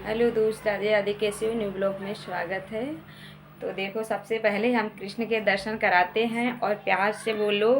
Hello दोस्त, राधे राधे। कैसे हो? न्यू ब्लॉग में स्वागत है। तो देखो, सबसे पहले हम कृष्ण के दर्शन कराते हैं और प्यार से बोलो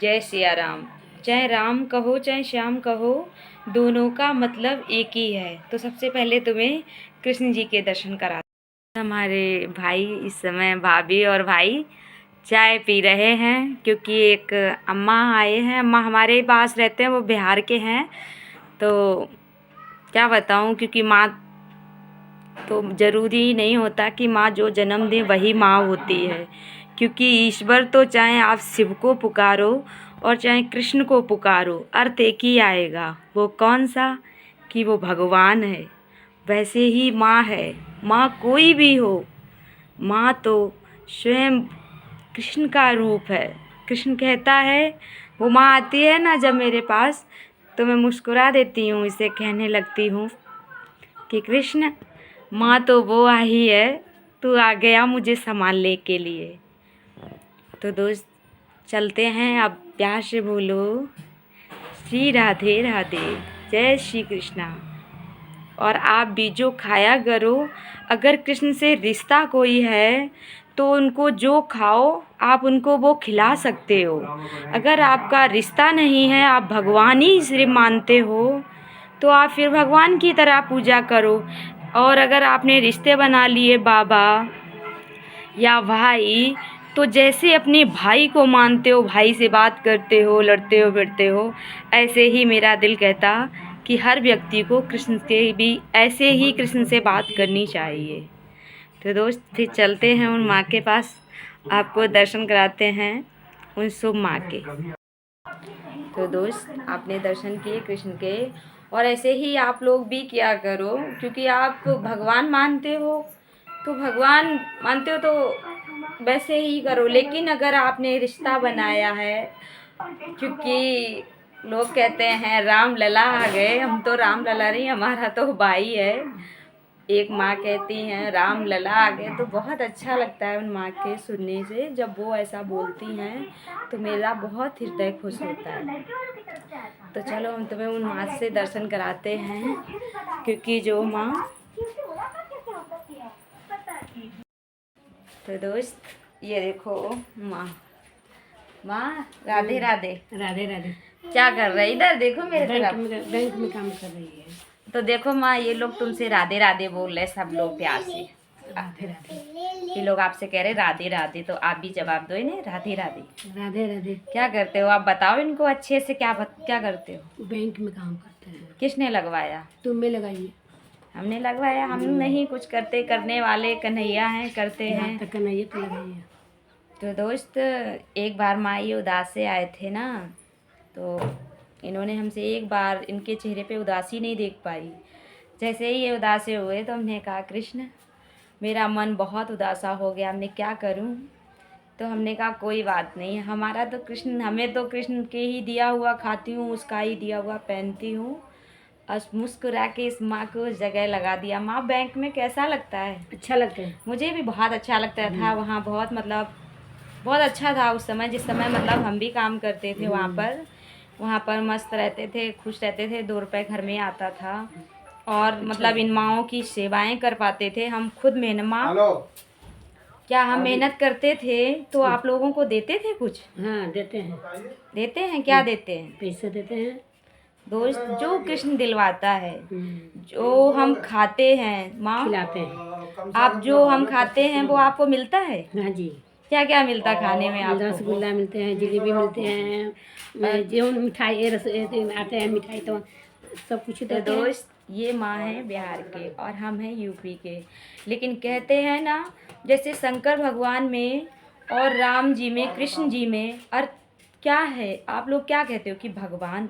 जय सिया राम। चाहे राम कहो चाहे श्याम कहो, दोनों का मतलब एक ही है। तो सबसे पहले तुम्हें कृष्ण जी के दर्शन कराते हैं। हमारे भाई इस समय, भाभी और भाई चाय पी रहे हैं क्योंकि एक अम्मा आए हैं। अम्मा हमारे ही पास रहते हैं, वो बिहार के हैं। तो क्या बताऊं, क्योंकि माँ तो ज़रूरी नहीं होता कि माँ जो जन्म दे वही माँ होती है। क्योंकि ईश्वर तो चाहे आप शिव को पुकारो और चाहे कृष्ण को पुकारो, अर्थ एक ही आएगा। वो कौन सा? कि वो भगवान है। वैसे ही माँ है। माँ कोई भी हो, माँ तो स्वयं कृष्ण का रूप है। कृष्ण कहता है, वो माँ आती है ना जब मेरे पास, तो मैं मुस्कुरा देती हूँ, इसे कहने लगती हूँ कि कृष्ण, माँ तो वो आई है, तू आ गया मुझे संभालने के लिए। तो दोस्त, चलते हैं। अब प्यार से बोलो श्री राधे राधे, जय श्री कृष्णा। और आप भी जो खाया करो, अगर कृष्ण से रिश्ता कोई है तो उनको जो खाओ आप उनको वो खिला सकते हो। अगर आपका रिश्ता नहीं है, आप भगवान ही सिर्फ मानते हो, तो आप फिर भगवान की तरह पूजा करो। और अगर आपने रिश्ते बना लिए बाबा या भाई, तो जैसे अपने भाई को मानते हो, भाई से बात करते हो, लड़ते हो फिरते हो, ऐसे ही मेरा दिल कहता कि हर व्यक्ति को कृष्ण से भी ऐसे ही कृष्ण से बात करनी चाहिए। तो दोस्त, फिर चलते हैं उन माँ के पास, आपको दर्शन कराते हैं उन शुभ माँ के। तो दोस्त, आपने दर्शन किए कृष्ण के, और ऐसे ही आप लोग भी किया करो। क्योंकि आप भगवान मानते हो, तो भगवान मानते हो तो वैसे ही करो। लेकिन अगर आपने रिश्ता बनाया है, क्योंकि लोग कहते हैं राम लला आ गए, हम तो राम लला नहीं, हमारा तो भाई है। एक माँ कहती हैं राम लला आ गए, तो बहुत अच्छा लगता है उन माँ के सुनने से। जब वो ऐसा बोलती हैं तो मेरा बहुत हृदय खुश होता है। तो चलो, हम तुम्हें उन माँ से दर्शन कराते हैं, क्योंकि जो माँ। तो दोस्त, ये देखो माँ। माँ राधे राधे। राधे राधे। क्या कर रही? इधर देखो मेरे बैंक तरफ। में बैंक में काम कर रही है। तो देखो माँ, ये लोग तुमसे राधे राधे बोल रहे, सब लोग प्यार से। राधे राधे। ये लोग आपसे कह रहे राधे राधे, तो आप भी जवाब दो इन्हें राधे राधे। राधे राधे। क्या करते हो आप? बताओ इनको अच्छे से, क्या करते हो? बैंक में काम करते हैं। किसने लगवाया? तुम्हें लगाइए। हमने लगवाया? हम नहीं कुछ करते, करने वाले कन्हैया हैं, करते हैं। तक नहीं तो लगाइए। तो दोस्त, एक बार माँ ये उदास से आए थे ना, तो इन्होंने हमसे एक बार, इनके चेहरे पे उदासी नहीं देख पाई। जैसे ही ये उदास हुए तो हमने कहा कृष्ण, मेरा मन बहुत उदासा हो गया, हमने क्या करूं? तो हमने कहा कोई बात नहीं, हमारा तो कृष्ण, हमें तो कृष्ण के ही दिया हुआ खाती हूँ, उसका ही दिया हुआ पहनती हूँ। और मुस्कुरा के इस माँ को उस जगह लगा दिया। माँ, बैंक में कैसा लगता है? अच्छा लगता है। मुझे भी बहुत अच्छा लगता था वहाँ। बहुत मतलब बहुत अच्छा था उस समय, जिस समय मतलब हम भी काम करते थे वहाँ पर। वहाँ पर मस्त रहते थे, खुश रहते थे। 2 रुपये घर में आता था, और मतलब इन माओं की सेवाएं कर पाते थे हम खुद। मेहनत, क्या हम मेहनत करते थे तो आप लोगों को देते थे कुछ? हाँ, देते हैं। देते हैं? क्या देते हैं? पैसे देते हैं। दोस्त, जो कृष्ण दिलवाता है, जो हम खाते हैं माँ, खिलाते हैं। आप जो हम खाते हैं वो आपको मिलता है? हाँ जी। क्या क्या मिलता खाने में आपको? रसगुल्ला मिलते हैं, जलेबी मिलते हैं, जो मिठाई आते हैं मिठाई, तो सब कुछ तो देते हैं। दोस्त, ये माँ है बिहार के और हम हैं यूपी के। लेकिन कहते हैं ना, जैसे शंकर भगवान में और राम जी में, कृष्ण जी में अर्थ क्या है? आप लोग क्या कहते हो कि भगवान?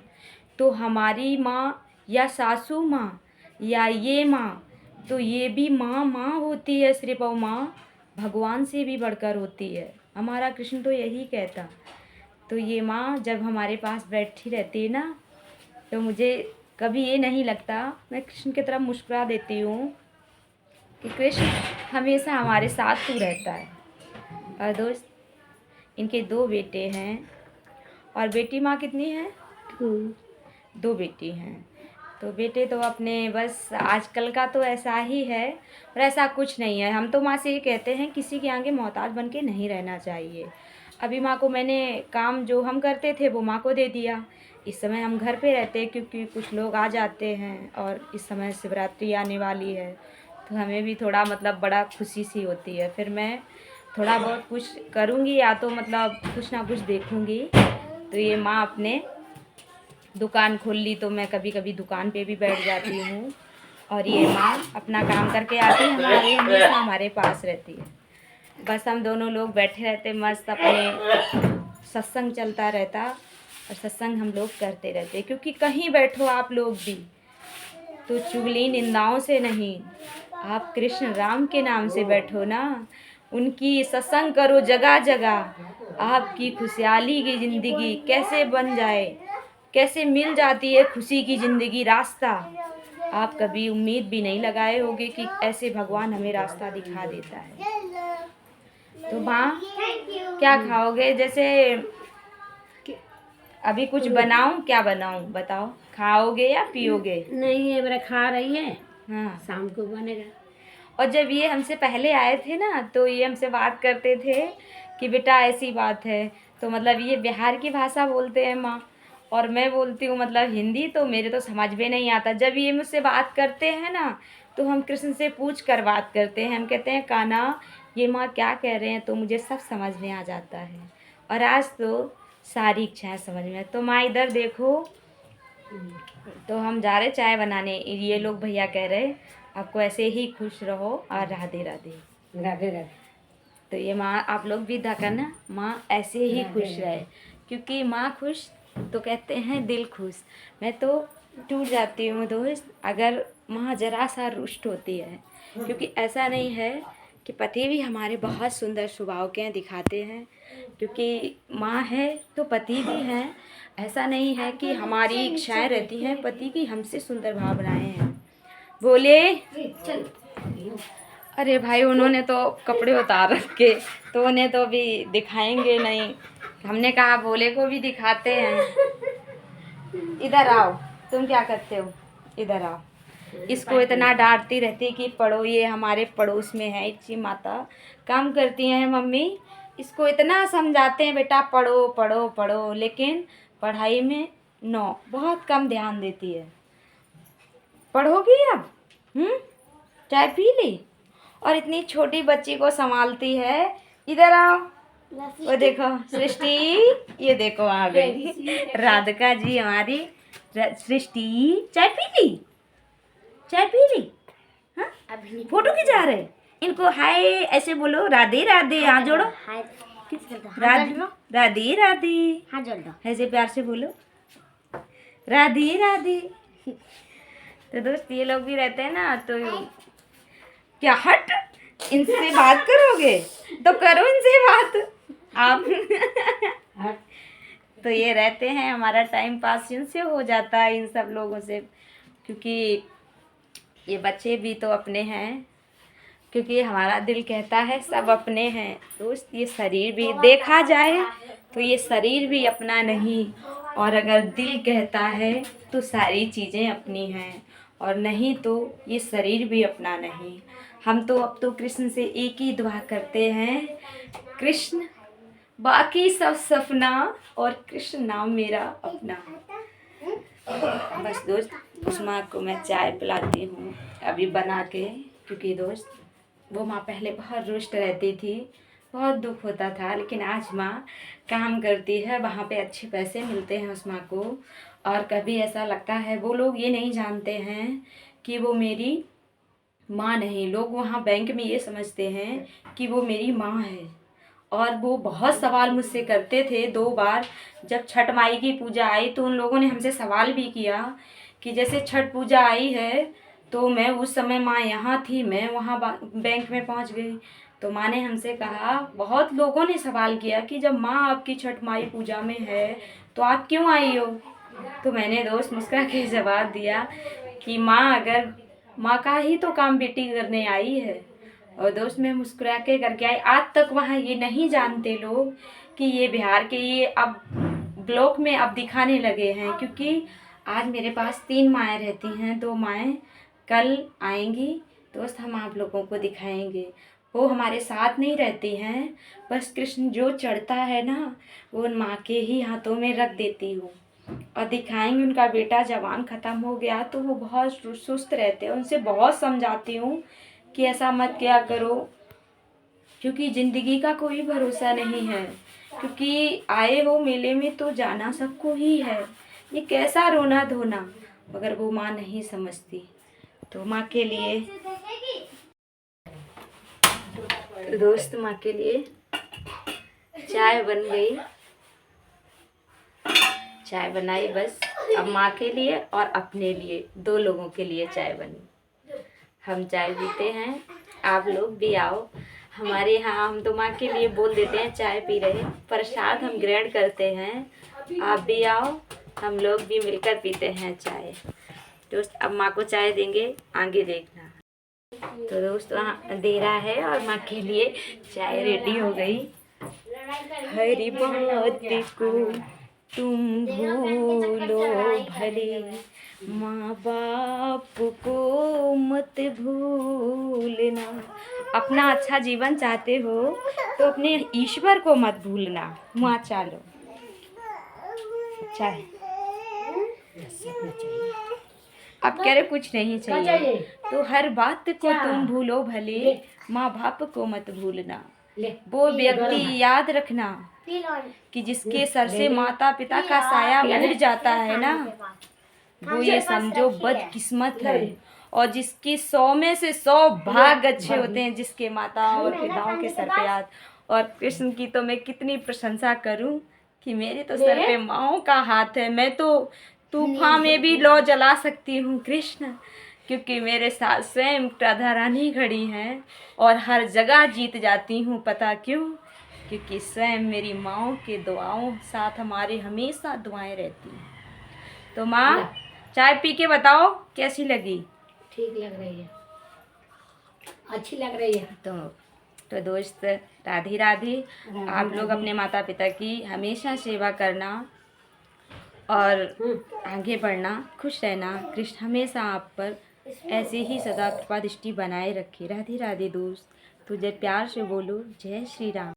तो हमारी माँ या सासू माँ या ये माँ, तो ये भी माँ माँ होती है सिर्फ, और माँ भगवान से भी बढ़कर होती है। हमारा कृष्ण तो यही कहता। तो ये माँ जब हमारे पास बैठी रहती है ना, तो मुझे कभी ये नहीं लगता, मैं कृष्ण की तरफ मुस्कुरा देती हूँ कि कृष्ण हमेशा हमारे साथ तू रहता है। और दोस्त, इनके 2 बेटे हैं, और बेटी माँ कितनी है? 2 बेटी हैं। तो बेटे तो अपने बस आजकल का तो ऐसा ही है, और ऐसा कुछ नहीं है। हम तो माँ से ये कहते हैं किसी के आगे मोहताज बन के नहीं रहना चाहिए। अभी माँ को मैंने काम जो हम करते थे वो माँ को दे दिया। इस समय हम घर पे रहते हैं क्योंकि कुछ लोग आ जाते हैं, और इस समय शिवरात्रि आने वाली है, तो हमें भी थोड़ा मतलब बड़ा खुशी सी होती है। फिर मैं थोड़ा बहुत कुछ करूँगी, या तो मतलब कुछ ना कुछ देखूँगी। तो ये माँ अपने दुकान खोल ली तो मैं कभी कभी दुकान पे भी बैठ जाती हूँ, और ये माँ अपना काम करके आती है हमारे, हमेशा हमारे पास रहती है। बस हम दोनों लोग बैठे रहते मस्त, अपने सत्संग चलता रहता, और सत्संग हम लोग करते रहते, क्योंकि कहीं बैठो आप लोग भी तो चुगली निंदाओं से नहीं, आप कृष्ण राम के नाम से बैठो ना, उनकी सत्संग करो जगह जगह। आपकी खुशहाली की ज़िंदगी कैसे बन जाए, कैसे मिल जाती है खुशी की ज़िंदगी रास्ता। आप कभी उम्मीद भी नहीं लगाए होगे कि ऐसे भगवान हमें रास्ता दिखा देता है। तो माँ क्या खाओगे? जैसे अभी कुछ बनाऊं, क्या बनाऊं बताओ, खाओगे या पियोगे? नहीं, ये मेरा खा रही है, हाँ। शाम को बनेगा। और जब ये हमसे पहले आए थे ना, तो ये हमसे बात करते थे कि बेटा ऐसी बात है, तो मतलब ये बिहार की भाषा बोलते हैं माँ, और मैं बोलती हूँ मतलब हिंदी, तो मेरे तो समझ में नहीं आता। जब ये मुझसे बात करते हैं ना, तो हम कृष्ण से पूछ कर बात करते हैं। हम कहते हैं कान्हा ये माँ क्या कह रहे हैं, तो मुझे सब समझ में आ जाता है, और आज तो सारी इच्छाएं समझ में। तो माँ इधर देखो, तो हम जा रहे चाय बनाने, ये लोग भैया कह रहे आपको ऐसे ही खुश रहो और राधे राधे। राधे राधे। तो ये माँ आप लोग भी दा करना, माँ ऐसे ही राधे खुश रहे, क्योंकि माँ खुश तो कहते हैं दिल खुश। मैं तो टूट जाती हूँ दोस्त अगर माँ जरा सा रुष्ट होती है, क्योंकि ऐसा नहीं है कि पति भी हमारे बहुत सुंदर स्वभाव के हैं, दिखाते हैं, क्योंकि माँ है तो पति भी हैं। ऐसा नहीं है कि हमारी इच्छाएं रहती हैं पति की हमसे सुंदर भावनाएं हैं। बोले चल। अरे भाई उन्होंने तो कपड़े उतार रखे, तो उन्हें तो अभी दिखाएंगे नहीं। हमने कहा बोले को भी दिखाते हैं। इधर आओ, तुम क्या करते हो? इधर आओ। इसको इतना डांटती रहती कि पढ़ो, ये हमारे पड़ोस में है इच्ची माता, काम करती हैं मम्मी, इसको इतना समझाते हैं बेटा पढ़ो पढ़ो पढ़ो, लेकिन पढ़ाई में नो, बहुत कम ध्यान देती है। पढ़ोगी अब? चाय पी ली? और इतनी छोटी बच्ची को संभालती है। इधर आओ, वो देखो सृष्टि, ये देखो आ गई राधिका जी हमारी। सृष्टि चाय पी ली? चाय पी ली? हाँ, फोटो खिंचा रहे। इनको हाय ऐसे बोलो, राधे राधे, हाथ जोड़ो, राधे राधे राधे, हाथ जोड़ दो। ऐसे प्यार से बोलो राधे राधे। तो दोस्त ये लोग भी रहते हैं ना, तो क्या हट, इनसे बात करोगे तो करो इनसे बात आप। तो ये रहते हैं, हमारा टाइम पास इनसे हो जाता है, इन सब लोगों से, क्योंकि ये बच्चे भी तो अपने हैं, क्योंकि हमारा दिल कहता है सब अपने हैं दोस्त। ये शरीर भी देखा जाए तो ये शरीर भी अपना नहीं, और अगर दिल कहता है तो सारी चीज़ें अपनी हैं, और नहीं तो ये शरीर भी अपना नहीं। हम तो अब तो कृष्ण से एक ही दुआ करते हैं, कृष्ण बाकी सब सपना और कृष्ण नाम मेरा अपना। बस दोस्त उस माँ को मैं चाय पिलाती हूँ अभी बना के, क्योंकि दोस्त वो माँ पहले बहुत रुष्ट रहती थी, बहुत दुख होता था, लेकिन आज माँ काम करती है, वहाँ पे अच्छे पैसे मिलते हैं उस माँ को। और कभी ऐसा लगता है, वो लोग ये नहीं जानते हैं कि वो मेरी माँ नहीं, लोग वहाँ बैंक में ये समझते हैं कि वो मेरी माँ है। और वो बहुत सवाल मुझसे करते थे। 2 बार जब छठ माई की पूजा आई तो उन लोगों ने हमसे सवाल भी किया कि जैसे छठ पूजा आई है, तो मैं उस समय माँ यहाँ थी, मैं वहाँ बैंक में पहुँच गई। तो माँ ने हमसे कहा, बहुत लोगों ने सवाल किया कि जब माँ आपकी छठ माई पूजा में है तो आप क्यों आई हो? तो मैंने दोस्त मुस्कुरा के जवाब दिया कि माँ अगर माँ का ही तो काम बेटी करने आई है। और दोस्त मैं मुस्कुरा के करके आई। आज तक वहाँ ये नहीं जानते लोग कि ये बिहार के, ये अब ब्लॉक में अब दिखाने लगे हैं, क्योंकि आज मेरे पास 3 माएँ रहती हैं, 2 माएँ कल आएंगी। दोस्त हम आप लोगों को दिखाएंगे। वो हमारे साथ नहीं रहती हैं, बस कृष्ण जो चढ़ता है ना वो उन माँ के ही हाथों में रख देती हूँ और दिखाएंगे। उनका बेटा जवान ख़त्म हो गया तो वो बहुत सुस्त रहते हैं, उनसे बहुत समझाती हूँ कि ऐसा मत किया करो, क्योंकि ज़िंदगी का कोई भरोसा नहीं है। क्योंकि आए हो मेले में तो जाना सबको ही है, ये कैसा रोना धोना, मगर वो माँ नहीं समझती। तो माँ के लिए, तो दोस्त माँ के लिए चाय बन गई, चाय बनाई बस। अब माँ के लिए और अपने लिए, 2 लोगों के लिए चाय बनी। हम चाय पीते हैं, आप लोग भी आओ हमारे यहाँ। हम तो माँ के लिए बोल देते हैं चाय पी रहे, प्रसाद हम ग्रहण करते हैं। आप भी आओ, हम लोग भी मिलकर पीते हैं चाय। दोस्त अब माँ को चाय देंगे, आगे देखना। तो दोस्त वहाँ दे रहा है और माँ के लिए चाय रेडी हो गई। हरी बात को तुम भूलो भले, माँ बाप को मत भूलना। अपना अच्छा जीवन चाहते हो तो अपने ईश्वर को मत भूलना। माँ चालो चाय। अब कह रहे कुछ नहीं चाहिए, तो हर बात को तुम भूलो भले, माँ बाप को मत भूलना। वो व्यक्ति याद रखना कि जिसके सर से माता पिता का साया उठ जाता है ना, वो ये समझो बदकिस्मत है। और जिसकी 100 में से 100 भाग अच्छे होते हैं, जिसके माता और पिताओं के सर पे हाथ। और कृष्ण की तो मैं कितनी प्रशंसा करूं कि मेरे तो सर पे माँओं का हाथ है। मैं तो तूफान में भी लौ जला सकती हूँ कृष्ण, क्योंकि मेरे साथ स्वयं राधा रानी खड़ी हैं और हर जगह जीत जाती हूँ। पता क्यों? क्योंकि स्वयं मेरी माँओं के दुआओं साथ हमारे हमेशा दुआएं रहती हैं। तो माँ चाय पी के बताओ कैसी लगी? ठीक लग रही है, अच्छी लग रही है। तो दोस्त राधे राधे। आप लोग अपने माता पिता की हमेशा सेवा करना और आगे बढ़ना, खुश रहना। कृष्ण हमेशा आप पर ऐसे ही सदा कृपा दृष्टि बनाए रखे। राधे राधे दोस्त, तुझे प्यार से बोलो जय श्री राम।